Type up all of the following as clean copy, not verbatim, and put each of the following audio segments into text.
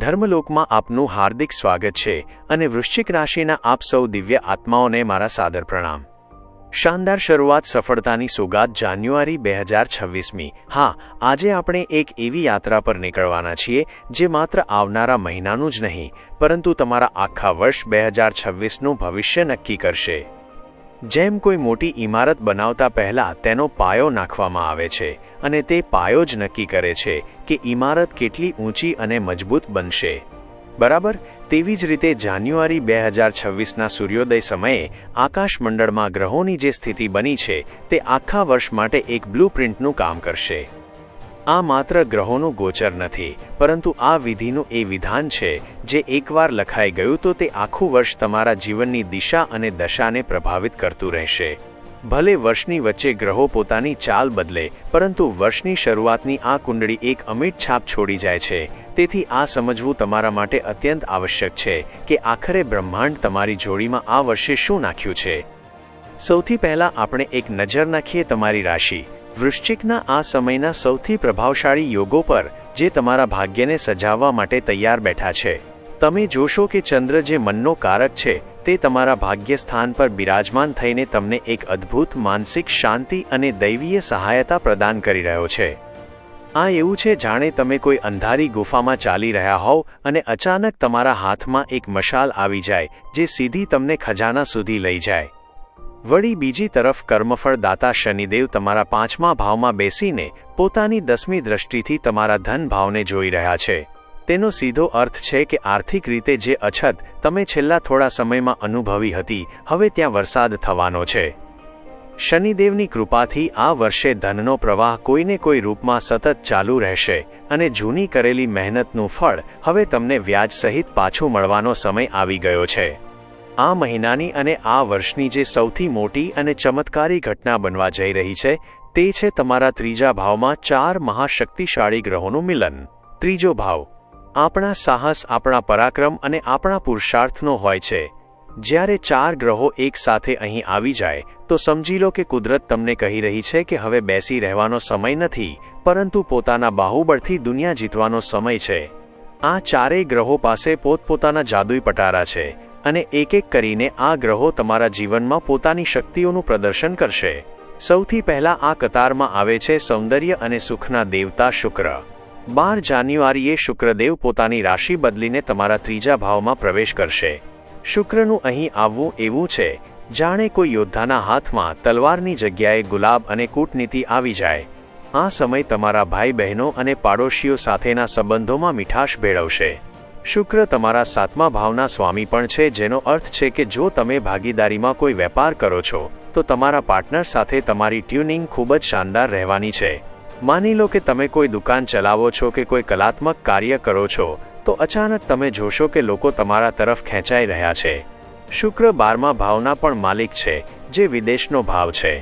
ધર્મલોકમાં આપનું હાર્દિક સ્વાગત છે અને વૃશ્ચિક રાશિના આપ સૌ દિવ્ય આત્માઓને મારા સાદર પ્રણામ। શાનદાર શરૂઆત, સફળતાની સોગાદ। જાન્યુઆરી 2026। હા, આજે આપણે એક એવી યાત્રા પર નીકળવાના છીએ જે માત્ર આવનારા મહિનાનું જ નહીં પરંતુ તમારા આખા વર્ષ 2026નું ભવિષ્ય નક્કી કરશે। જેમ કોઈ મોટી ઇમારત બનાવતા પહેલાં તેનો પાયો નાખવામાં આવે છે અને તે પાયો જ નક્કી કરે છે કે ઇમારત કેટલી ઊંચી અને મજબૂત બનશે, બરાબર? તેવી જ રીતે જાન્યુઆરી 2026ના સૂર્યોદય સમયે આકાશમંડળમાં ગ્રહોની જે સ્થિતિ બની છે તે આખા વર્ષ માટે એક બ્લુપ્રિન્ટનું કામ કરશે। આ માત્ર ગ્રહોનું ગોચર નથી, પરંતુ આ વિધિનું એ વિધાન છે જે એકવાર લખાઈ ગયું તો તે આખું વર્ષ તમારા જીવનની દિશા અને દશાને પ્રભાવિત કરતું રહેશે। ભલે વર્ષની વચ્ચે ગ્રહો પોતાની ચાલ બદલે, પરંતુ વર્ષની શરૂઆતની આ કુંડળી એક અમિટ છાપ છોડી જાય છે। તેથી આ સમજવું તમારા માટે અત્યંત આવશ્યક છે કે આખરે બ્રહ્માંડ તમારી જોડીમાં આ વર્ષે શું નાખ્યું છે। સૌથી પહેલાં આપણે એક નજર નાખીએ તમારી રાશિ વૃશ્ચિકના આ સમયના સૌથી પ્રભાવશાળી યોગો પર, જે તમારા ભાગ્યને સજાવવા માટે તૈયાર બેઠા છે। તમે જોશો કે ચંદ્ર, જે મનનો કારક છે, તે તમારા ભાગ્ય સ્થાન પર બિરાજમાન થઈને તમને એક અદ્ભુત માનસિક શાંતિ અને દૈવીય સહાયતા પ્રદાન કરી રહ્યો છે। આ એવું છે જાણે તમે કોઈ અંધારી ગુફામાં ચાલી રહ્યા હોવ અને અચાનક તમારા હાથમાં એક મશાલ આવી જાય જે સીધી તમને ખજાના સુધી લઈ જાય। વળી બીજી તરફ કર્મફળ દાતા શનિદેવ તમારા 5મા ભાવમાં બેસીને પોતાની 10મી દ્રષ્ટિથી તમારા ધન ભાવને જોઈ રહ્યા છે। તેનો સીધો અર્થ છે કે આર્થિક રીતે જે અછત તમે છેલ્લા થોડા સમયમાં અનુભવી હતી, હવે ત્યાં વરસાદ થવાનો છે। શનિદેવની કૃપાથી આ વર્ષે ધનનો પ્રવાહ કોઈને કોઈ રૂપમાં સતત ચાલુ રહેશે અને જૂની કરેલી મહેનતનું ફળ હવે તમને વ્યાજ સહિત પાછું મળવાનો સમય આવી ગયો છે। આ મહિનાની અને આ વર્ષની જે સૌથી મોટી અને ચમત્કારી ઘટના બનવા જઈ રહી છે તે છે તમારા 3જા ભાવમાં 4 મહાશક્તિશાળી ગ્રહોનું મિલન। 3જો ભાવ આપણા સાહસ, આપણા પરાક્રમ અને આપણા પુરુષાર્થનો હોય છે। જ્યારે 4 ગ્રહો એક સાથે અહીં આવી જાય તો સમજી લો કે કુદરત તમને કહી રહી છે કે હવે બેસી રહેવાનો સમય નથી, પરંતુ પોતાના બાહુબળથી દુનિયા જીતવાનો સમય છે। આ ચારેય ગ્રહો પાસે પોતપોતાના જાદુઈ પટારા છે અને એક એક કરીને આ ગ્રહો તમારા જીવનમાં પોતાની શક્તિઓનું પ્રદર્શન કરશે। સૌથી પહેલા આ કતારમાં આવે છે સૌંદર્ય અને સુખના દેવતા શુક્ર। 12 જાન્યુઆરીએ શુક્રદેવ પોતાની રાશિ બદલીને તમારા 3જા ભાવમાં પ્રવેશ કરશે। શુક્રનું અહીં આવવું એવું છે જાણે કોઈ યોદ્ધાના હાથમાં તલવારની જગ્યાએ ગુલાબ અને કૂટનીતિ આવી જાય। આ સમય તમારા ભાઈ બહેનો અને પાડોશીઓ સાથેના સંબંધોમાં મીઠાશ ભેળવશે। શુક્ર તમારા 7મા ભાવના સ્વામી પણ છે, જેનો અર્થ છે કે જો તમે ભાગીદારીમાં કોઈ વેપાર કરો છો તો તમારા પાર્ટનર સાથે તમારી ટ્યુનિંગ ખૂબ જ શાનદાર રહેવાની છે। માની લો કે તમે કોઈ દુકાન ચલાવો છો કે કોઈ કલાત્મક કાર્ય કરો છો તો અચાનક તમે જોશો કે લોકો તમારા તરફ ખેંચાઈ રહ્યા છે। શુક્ર 12મા ભાવના પણ માલિક છે, જે વિદેશનો ભાવ છે।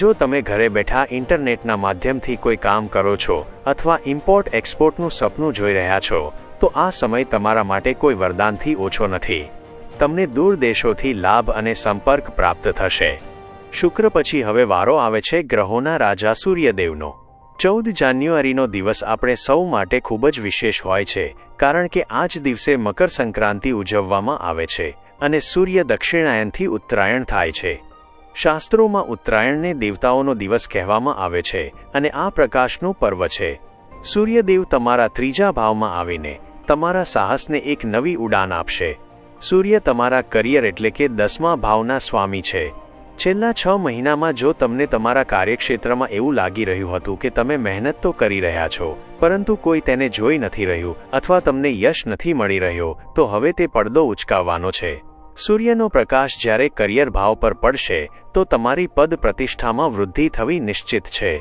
જો તમે ઘરે બેઠા ઇન્ટરનેટના માધ્યમથી કોઈ કામ કરો છો અથવા ઇમ્પોર્ટ એક્સપોર્ટનું સપનું જોઈ રહ્યા છો તો આ સમય તમારા માટે કોઈ વરદાનથી ઓછો નથી। તમને દૂર દેશોથી લાભ અને સંપર્ક પ્રાપ્ત થશે। શુક્ર પછી હવે વારો આવે છે ગ્રહોના રાજા સૂર્યદેવનો। 14 જાન્યુઆરીનો દિવસ આપણે સૌ માટે ખૂબ જ વિશેષ હોય છે, કારણ કે આ જ દિવસે મકર સંક્રાંતિ ઉજવવામાં આવે છે અને સૂર્ય દક્ષિણાયનથી ઉત્તરાયણ થાય છે। શાસ્ત્રોમાં ઉત્તરાયણને દેવતાઓનો દિવસ કહેવામાં આવે છે અને આ પ્રકાશનું પર્વ છે। સૂર્યદેવ તમારા 3જા ભાવમાં આવીને તમારા સાહસને એક નવી ઉડાન આપશે। સૂર્ય તમારા કરિયર એટલે કે 10મા ભાવના સ્વામી છે। છેલ્લા 6 મહિનામાં જો તમને તમારા કાર્યક્ષેત્રમાં એવું લાગી રહ્યું હતું કે તમે મહેનત તો કરી રહ્યા છો પરંતુ કોઈ તેને જોઈ નથી રહ્યું અથવા તમને યશ નથી મળી રહ્યો, તો હવે તે પડદો ઉચકાવવાનો છે। સૂર્યનો પ્રકાશ જ્યારે કરિયર ભાવ પર પડશે તો તમારી પદ પ્રતિષ્ઠામાં વૃદ્ધિ થવી નિશ્ચિત છે।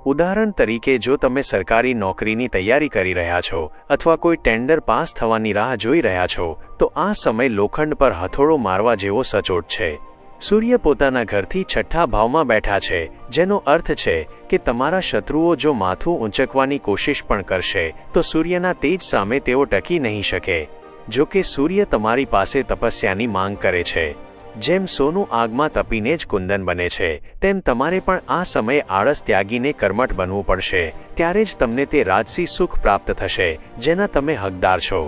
ઉદાહરણ તરીકે, જો તમે સરકારી નોકરીની તૈયારી કરી રહ્યા છો અથવા કોઈ ટેન્ડર પાસ થવાની રાહ જોઈ રહ્યા છો તો આ સમય લોખંડ પર હથોડો મારવા જેવો સચોટ છે। સૂર્ય પોતાના ઘરથી 6ઠા ભાવમાં બેઠા છે, જેનો અર્થ છે કે તમારા શત્રુઓ જો માથું ઊંચકવાની કોશિશ પણ કરશે તો સૂર્યના તેજ સામે તેઓ ટકી નહીં શકે। જો કે સૂર્ય તમારી પાસે તપસ્યાની માંગ કરે છે। જેમ સોનું આગમાં તપીને જ કુંદન બને છે, તેમ તમારે પણ આ સમયે આળસ ત્યાગીને કર્મઠ બનવું પડશે। ત્યારે જ તમને તે રાજસી સુખ પ્રાપ્ત થશે જેના તમે હકદાર છો।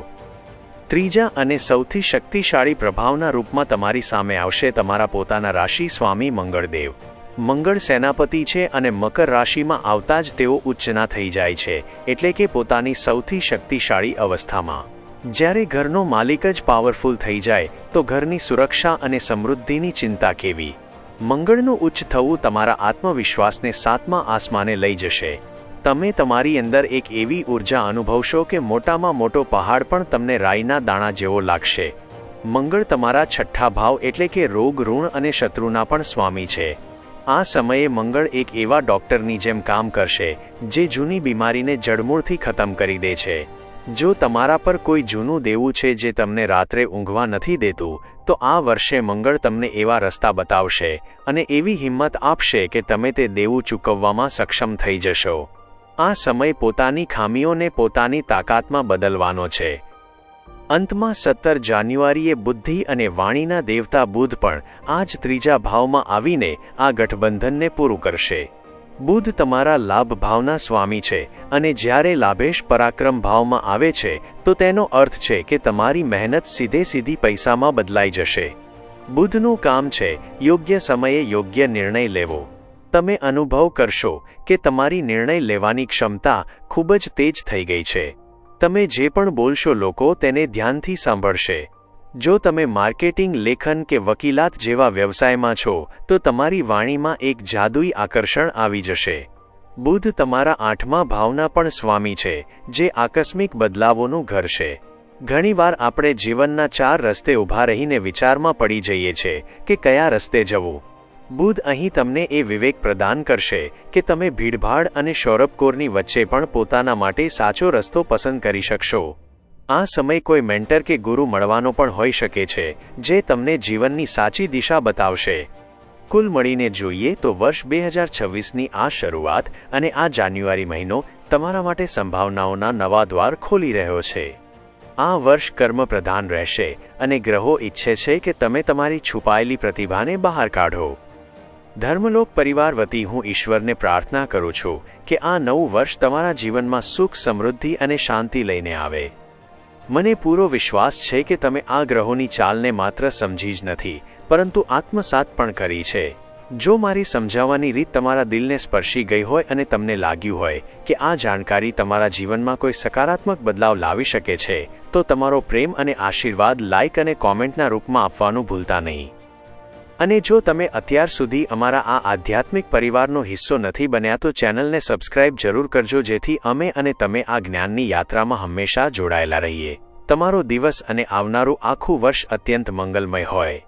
ત્રીજા અને સૌથી શક્તિશાળી પ્રભાવના રૂપમાં તમારી સામે આવશે તમારા પોતાના રાશિ સ્વામી મંગળદેવ. મંગળ સેનાપતિ છે અને મકર રાશિમાં આવતા જ તેઓ ઉચ્ચના થઈ જાય છે, એટલે કે પોતાની સૌથી શક્તિશાળી અવસ્થામાં. જ્યારે ઘરનો માલિક જ પાવરફુલ થઈ જાય તો ઘરની સુરક્ષા અને સમૃદ્ધિની ચિંતા કેવી? મંગળનું ઉચ્ચ થવું તમારા આત્મવિશ્વાસને 7મા આસમાને લઈ જશે. તમે તમારી અંદર એક એવી ઊર્જા અનુભવશો કે મોટામાં મોટો પહાડ પણ તમને રાઈના દાણા જેવો લાગશે. મંગળ તમારા 6ઠ્ઠા ભાવ એટલે કે રોગ, ઋણ અને શત્રુના પણ સ્વામી છે. આ સમયે મંગળ એક એવા ડોક્ટરની જેમ કામ કરશે જે જૂની બીમારીને જડમૂળથી ખતમ કરી દે છે. જો તમારા પર કોઈ જૂનું દેવું છે જે તમને રાત્રે ઊંઘવા નથી દેતું, તો આ વર્ષે મંગળ તમને એવા રસ્તા બતાવશે અને એવી હિંમત આપશે કે તમે તે દેવું ચૂકવવામાં સક્ષમ થઈ જશો. આ સમય પોતાની ખામીઓને પોતાની તાકાતમાં બદલવાનો છે. અંતમાં 17 જાન્યુઆરીએ બુદ્ધિ અને વાણીના દેવતા બુધ પણ આ જ ત્રીજા ભાવમાં આવીને આ ગઠબંધનને પૂરું કરશે. બુધ તમારા લાભ ભાવના સ્વામી છે અને જ્યારે લાભેશ પરાક્રમ ભાવમાં આવે છે તો તેનો અર્થ છે કે તમારી મહેનત સીધી પૈસામાં બદલાઈ જશે. બુધનું કામ છે યોગ્ય સમયે યોગ્ય નિર્ણય લેવો. તમે અનુભવ કરશો કે તમારી નિર્ણય લેવાની ક્ષમતા ખૂબ જ તેજ થઈ ગઈ છે. તમે જે પણ બોલશો લોકો તેને ધ્યાનથી સાંભળશે. જો તમે માર્કેટિંગ, લેખન કે વકીલાત જેવા વ્યવસાયમાં છો તો તમારી વાણીમાં એક જાદુઈ આકર્ષણ આવી જશે. બુધ તમારા 8મા ભાવના પણ સ્વામી છે, જે આકસ્મિક બદલાવોનું ઘર છે. ઘણીવાર આપણે જીવનના 4 રસ્તે ઊભા રહીને વિચારમાં પડી જઈએ છીએ કે કયા રસ્તે જવું. બુધ અહીં તમને એ વિવેક પ્રદાન કરશે કે તમે ભીડભાડ અને શોરબકોરની વચ્ચે પણ પોતાના માટે સાચો રસ્તો પસંદ કરી શકશો. આ સમય કોઈ મેન્ટર કે ગુરુ મળવાનો પણ હોઈ શકે છે જે તમને જીવનની સાચી દિશા બતાવશે. કુલ મળીને જોઈએ તો વર્ષ 2026ની આ શરૂઆત અને આ જાન્યુઆરી મહિનો તમારા માટે સંભાવનાઓના નવા દ્વાર ખોલી રહ્યો છે. આ વર્ષ કર્મપ્રધાન રહેશે અને ગ્રહો ઈચ્છે છે કે તમે તમારી છુપાયેલી પ્રતિભાને બહાર કાઢો. ધર્મલોક પરિવાર વતી હું ઈશ્વરને પ્રાર્થના કરું છું કે આ નવું વર્ષ તમારા જીવનમાં સુખ, સમૃદ્ધિ અને શાંતિ લઈને આવે. મને પૂરો વિશ્વાસ છે કે તમે આ ગ્રહોની ચાલને માત્ર સમજી જ નથી પરંતુ આત્મસાત પણ કરી છે. જો મારી સમજાવવાની રીત તમારા દિલને સ્પર્શી ગઈ હોય અને તમને લાગ્યું હોય કે આ જાણકારી તમારા જીવનમાં કોઈ સકારાત્મક બદલાવ લાવી શકે છે, તો તમારો પ્રેમ અને આશીર્વાદ લાઇક અને કોમેન્ટના રૂપમાં આપવાનું ભૂલતા નહીં. અને જો તમે અત્યાર સુધી અમારા આ આધ્યાત્મિક પરિવારનો હિસ્સો નથી બન્યા તો ચેનલને સબસ્ક્રાઇબ જરૂર કરજો, જેથી અમે અને તમે આ જ્ઞાનની યાત્રામાં હંમેશા જોડાયેલા રહીએ. તમારો દિવસ અને આવનારું આખું વર્ષ અત્યંત મંગલમય હોય.